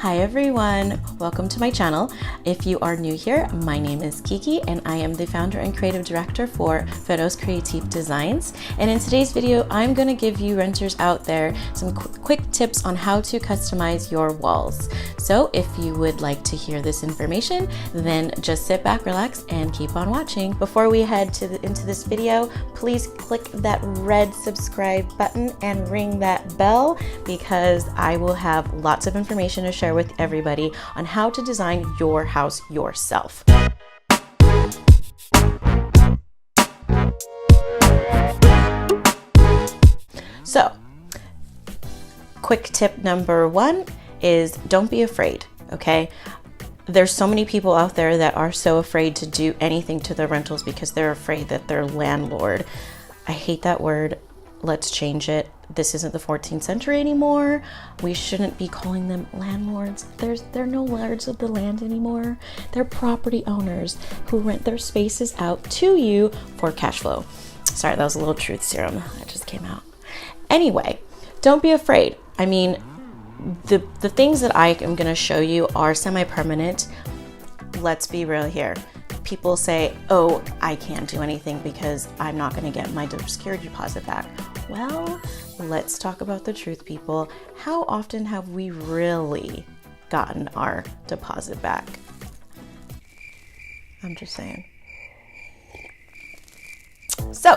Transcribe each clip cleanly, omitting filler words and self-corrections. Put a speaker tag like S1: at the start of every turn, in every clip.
S1: Hi everyone, welcome to my channel. If you are new here, my name is Kiki and I am the founder and creative director for Feroz Creatif Designs. And in today's video, I'm going to give you renters out there some quick tips on how to customize your walls. So if you would like to hear this information, then just sit back, relax, and keep on watching. Before we head into this video, please click that red subscribe button and ring that bell because I will have lots of information to share with everybody on how to design your house yourself. So, quick tip number one is don't be afraid, okay? There's so many people out there that are so afraid to do anything to their rentals because they're afraid that their landlord, I hate that word, let's change it. This isn't the 14th century anymore. We shouldn't be calling them landlords. They're no lords of the land anymore. They're property owners who rent their spaces out to you for cash flow. Sorry, that was a little truth serum that just came out. Anyway, don't be afraid. I mean, the things that I am gonna show you are semi-permanent. Let's be real here. People say, oh, I can't do anything because I'm not gonna get my security deposit back. Well, let's talk about the truth, people. How often have we really gotten our deposit back? I'm just saying. So,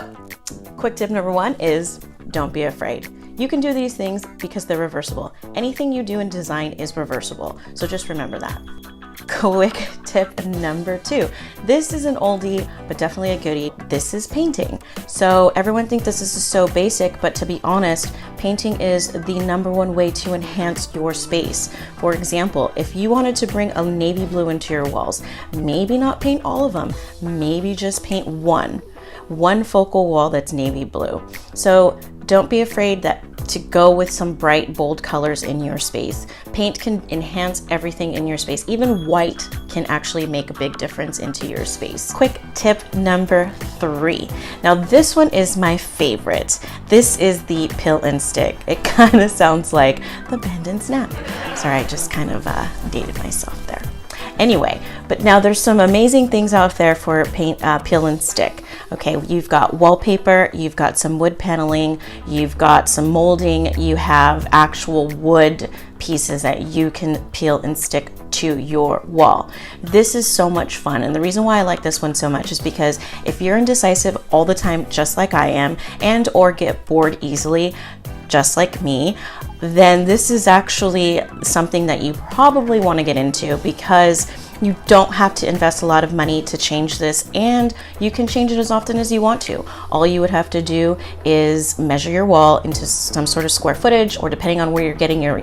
S1: quick tip number one is don't be afraid. You can do these things because they're reversible. Anything you do in design is reversible. So just remember that. Quick tip number two. This is an oldie, but definitely a goodie. This is painting. So everyone thinks this is so basic, but to be honest, painting is the number one way to enhance your space. For example, if you wanted to bring a navy blue into your walls, maybe not paint all of them, maybe just paint one focal wall that's navy blue. So don't be afraid to go with some bright, bold colors in your space. Paint can enhance everything in your space. Even white can actually make a big difference into your space. Quick tip number three. Now this one is my favorite. This is the peel and stick. It kind of sounds like the bend and snap. Sorry, I just kind of dated myself there. Anyway, but now there's some amazing things out there for paint, peel and stick. Okay, you've got wallpaper, you've got some wood paneling, you've got some molding, you have actual wood pieces that you can peel and stick to your wall. This is so much fun, and the reason why I like this one so much is because if you're indecisive all the time, just like I am, and or get bored easily, just like me, then this is actually something that you probably want to get into because you don't have to invest a lot of money to change this, and you can change it as often as you want to. All you would have to do is measure your wall into some sort of square footage, or depending on where you're getting your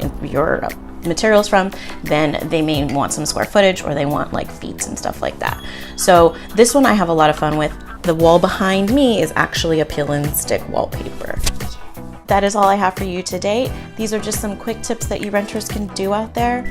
S1: materials from, then they may want some square footage or they want like feet and stuff like that. So this one I have a lot of fun with. The wall behind me is actually a peel and stick wallpaper. That is all I have for you today. These are just some quick tips that you renters can do out there.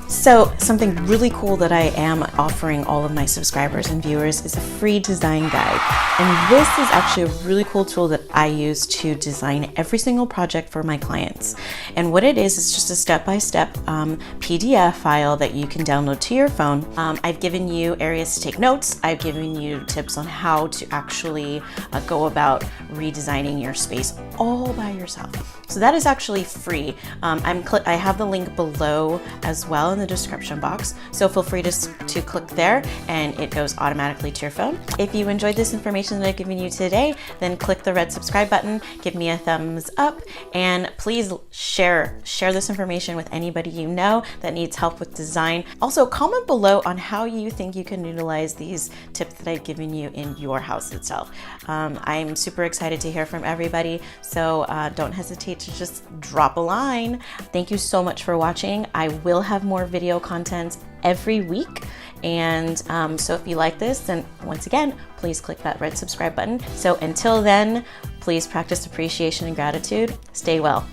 S1: So something really cool that I am offering all of my subscribers and viewers is a free design guide. And this is actually a really cool tool that I use to design every single project for my clients. And what it is just a step-by-step PDF file that you can download to your phone. I've given you areas to take notes. I've given you tips on how to actually go about redesigning your space all by yourself. So that is actually free. I have the link below as well in the description box. So feel free to click there and it goes automatically to your phone. If you enjoyed this information that I've given you today, then click the red subscribe button, give me a thumbs up, and please share this information with anybody you know that needs help with design. Also, comment below on how you think you can utilize these tips that I've given you in your house itself. I'm super excited to hear from everybody, so don't hesitate to just drop a line. Thank you so much for watching. I will have more video content every week, and so if you like this, then once again, please click that red subscribe button. So until then, please practice appreciation and gratitude. Stay well.